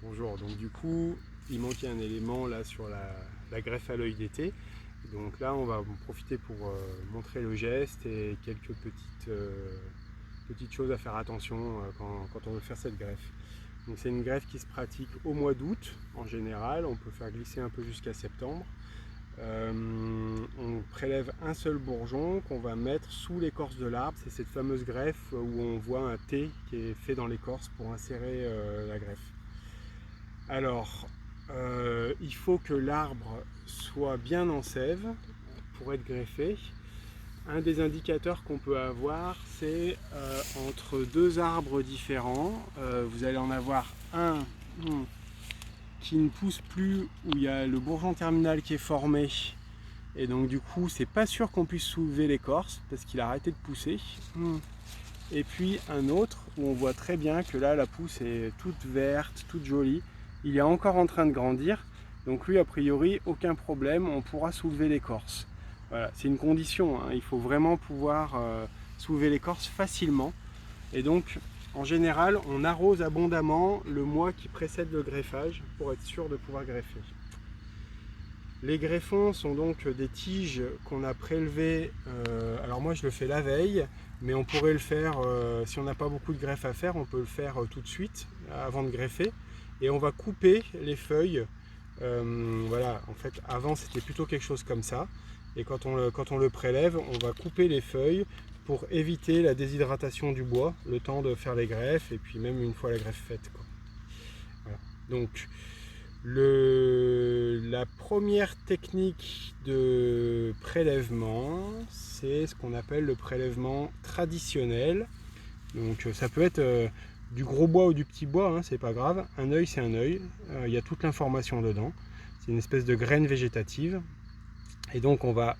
Bonjour, donc du coup il manquait un élément là sur la greffe à l'œil d'été. Donc là on va en profiter pour montrer le geste et quelques petites choses à faire attention quand on veut faire cette greffe. Donc c'est une greffe qui se pratique au mois d'août en général, on peut faire glisser un peu jusqu'à septembre. On prélève un seul bourgeon qu'on va mettre sous l'écorce de l'arbre. C'est cette fameuse greffe où on voit un T qui est fait dans l'écorce pour insérer la greffe. Alors, il faut que l'arbre soit bien en sève pour être greffé. Un des indicateurs qu'on peut avoir, c'est entre deux arbres différents. Vous allez en avoir un qui ne pousse plus, où il y a le bourgeon terminal qui est formé. Et donc du coup, c'est pas sûr qu'on puisse soulever l'écorce parce qu'il a arrêté de pousser. Et puis un autre où on voit très bien que là, la pousse est toute verte, toute jolie. Il est encore en train de grandir. Donc lui, a priori, aucun problème, on pourra soulever l'écorce. Voilà, c'est une condition, hein. Il faut vraiment pouvoir soulever l'écorce facilement. Et donc, en général, on arrose abondamment le mois qui précède le greffage pour être sûr de pouvoir greffer. Les greffons sont donc des tiges qu'on a prélevées, alors moi je le fais la veille, mais on pourrait le faire, si on n'a pas beaucoup de greffe à faire, on peut le faire tout de suite, avant de greffer. Et on va couper les feuilles, voilà, en fait avant c'était plutôt quelque chose comme ça. Et quand on le prélève, on va couper les feuilles pour éviter la déshydratation du bois, le temps de faire les greffes, et puis même une fois la greffe faite, quoi. Voilà. Donc, la première technique de prélèvement, c'est ce qu'on appelle le prélèvement traditionnel. Donc ça peut être du gros bois ou du petit bois, hein, c'est pas grave. Un œil, c'est un œil. Il y a toute l'information dedans. C'est une espèce de graine végétative. Et donc on va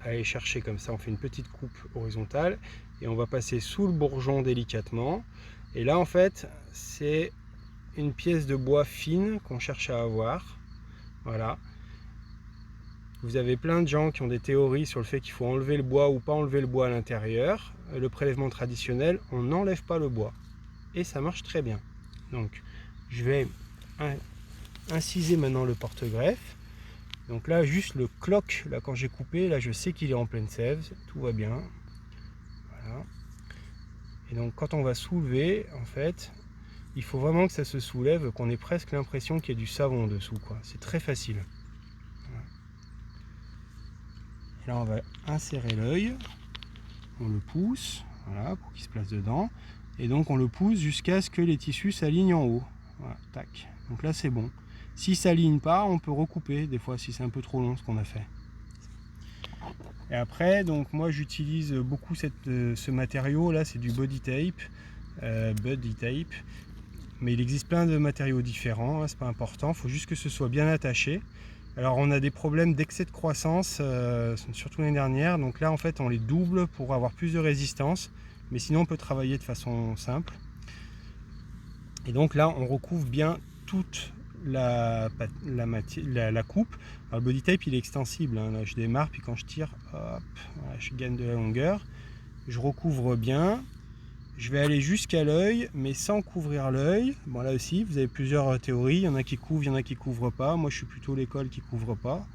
aller chercher comme ça, on fait une petite coupe horizontale et on va passer sous le bourgeon délicatement. Et là en fait, c'est une pièce de bois fine qu'on cherche à avoir. Voilà. Vous avez plein de gens qui ont des théories sur le fait qu'il faut enlever le bois ou pas enlever le bois à l'intérieur. Le prélèvement traditionnel, on n'enlève pas le bois. Et ça marche très bien. Donc, je vais inciser maintenant le porte-greffe. Donc là, juste le cloque, là quand j'ai coupé, là je sais qu'il est en pleine sève, tout va bien. Voilà. Et donc quand on va soulever, en fait, il faut vraiment que ça se soulève, qu'on ait presque l'impression qu'il y a du savon dessous, quoi. C'est très facile. Voilà. Et là on va insérer l'œil, on le pousse, voilà, pour qu'il se place dedans. Et donc on le pousse jusqu'à ce que les tissus s'alignent en haut. Voilà, tac. Donc là c'est bon. Si ça s'aligne pas, on peut recouper, des fois si c'est un peu trop long ce qu'on a fait. Et après, donc moi j'utilise beaucoup ce matériau là, c'est du body tape, mais il existe plein de matériaux différents, hein, c'est pas important, il faut juste que ce soit bien attaché. Alors on a des problèmes d'excès de croissance, surtout l'année dernière, donc là en fait on les double pour avoir plus de résistance, mais sinon on peut travailler de façon simple. Et donc là on recouvre bien toute la coupe. Alors, le body tape il est extensible, hein. Là je démarre, puis quand je tire, hop, voilà, je gagne de la longueur. Je recouvre bien. Je vais aller jusqu'à l'œil, mais sans couvrir l'œil. Bon, là aussi, vous avez plusieurs théories. Il y en a qui couvrent, il y en a qui couvrent pas. Moi, je suis plutôt l'école qui couvre pas.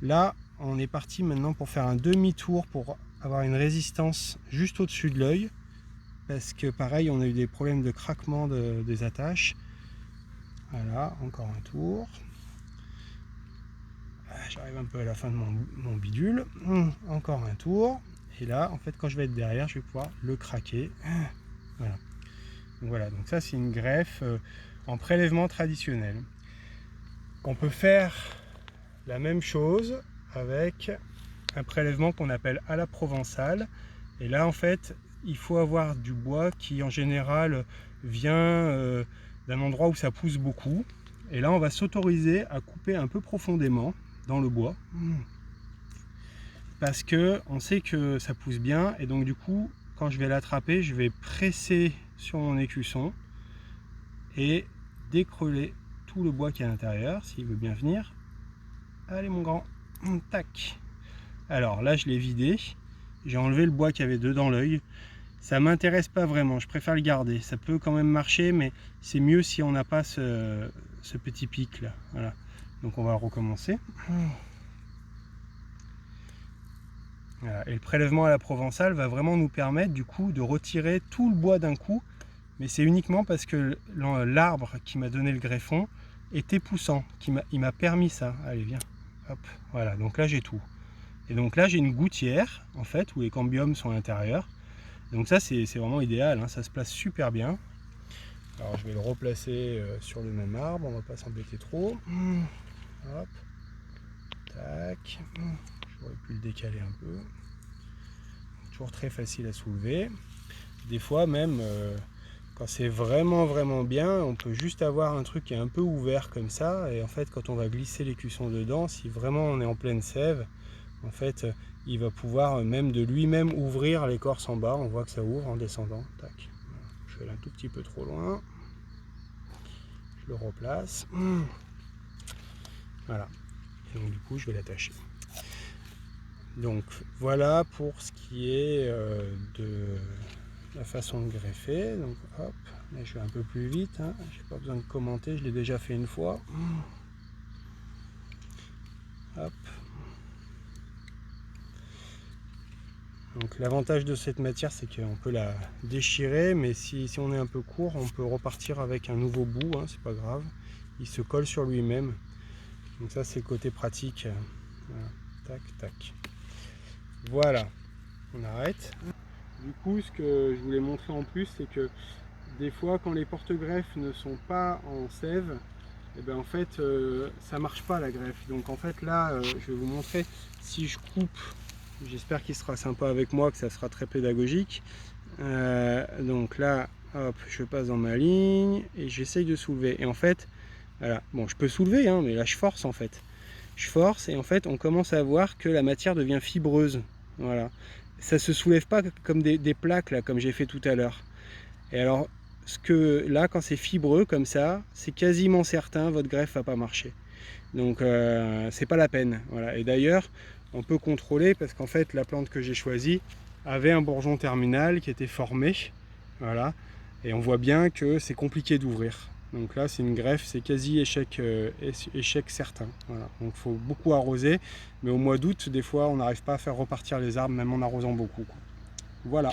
Là, on est parti maintenant pour faire un demi-tour pour avoir une résistance juste au-dessus de l'œil. Parce que pareil, on a eu des problèmes de craquement des attaches. Voilà, encore un tour. J'arrive un peu à la fin de mon bidule. Encore un tour. Et là, en fait, quand je vais être derrière, je vais pouvoir le craquer. Voilà. Donc voilà, donc ça c'est une greffe en prélèvement traditionnel. On peut faire la même chose avec un prélèvement qu'on appelle à la provençale. Et là, en fait, il faut avoir du bois qui, en général, vient d'un endroit où ça pousse beaucoup. Et là, on va s'autoriser à couper un peu profondément dans le bois. Parce que on sait que ça pousse bien. Et donc, du coup, quand je vais l'attraper, je vais presser sur mon écusson et décreuler tout le bois qui est à l'intérieur, s'il veut bien venir. Allez mon grand, tac. Alors là je l'ai vidé, j'ai enlevé le bois qu'il y avait dedans l'œil. ça m'intéresse pas vraiment, je préfère le garder. Ça peut quand même marcher, mais c'est mieux si on n'a pas ce petit pic là. Voilà. Donc on va recommencer. Voilà. Et le prélèvement à la provençale va vraiment nous permettre du coup de retirer tout le bois d'un coup, mais c'est uniquement parce que l'arbre qui m'a donné le greffon était poussant, il m'a permis ça. Allez, viens. Hop. Voilà, donc là j'ai tout. Et donc là j'ai une gouttière en fait où les cambiums sont à l'intérieur. Donc ça c'est vraiment idéal, hein, ça se place super bien. Alors je vais le replacer sur le même arbre, on va pas s'embêter trop. Hop. Tac. J'aurais pu le décaler un peu. Toujours très facile à soulever. Des fois même quand c'est vraiment bien, on peut juste avoir un truc qui est un peu ouvert comme ça, et en fait quand on va glisser l'écusson dedans, si vraiment on est en pleine sève, en fait il va pouvoir même de lui-même ouvrir l'écorce en bas. On voit que ça ouvre en descendant. Tac. Je vais aller un tout petit peu trop loin. Je le replace. Voilà. Et donc du coup je vais l'attacher. Donc voilà pour ce qui est de la façon de greffer. Donc hop, là je vais un peu plus vite, hein. J'ai pas besoin de commenter, je l'ai déjà fait une fois. Hop. Donc l'avantage de cette matière, c'est qu'on peut la déchirer, mais si on est un peu court, on peut repartir avec un nouveau bout, hein, c'est pas grave. Il se colle sur lui-même. Donc ça c'est le côté pratique. Voilà. Tac, tac. Voilà, on arrête. Du coup, ce que je voulais montrer en plus, c'est que des fois, quand les porte-greffes ne sont pas en sève, et ben en fait, ça marche pas la greffe. Donc en fait, là, je vais vous montrer si je coupe. J'espère qu'il sera sympa avec moi, que ça sera très pédagogique. Donc là, hop, je passe dans ma ligne et j'essaye de soulever. Et en fait, voilà, bon, je peux soulever, hein, mais là, je force en fait. Je force et en fait, on commence à voir que la matière devient fibreuse. Voilà. Ça se soulève pas comme des plaques là, comme j'ai fait tout à l'heure. Et alors, là, quand c'est fibreux comme ça, c'est quasiment certain votre greffe va pas marcher. Donc, c'est pas la peine. Voilà. Et d'ailleurs, on peut contrôler parce qu'en fait, la plante que j'ai choisie avait un bourgeon terminal qui était formé. Voilà. Et on voit bien que c'est compliqué d'ouvrir. Donc là, c'est une greffe, c'est quasi échec certain. Voilà. Donc il faut beaucoup arroser. Mais au mois d'août, des fois, on n'arrive pas à faire repartir les arbres, même en arrosant beaucoup, quoi. Voilà.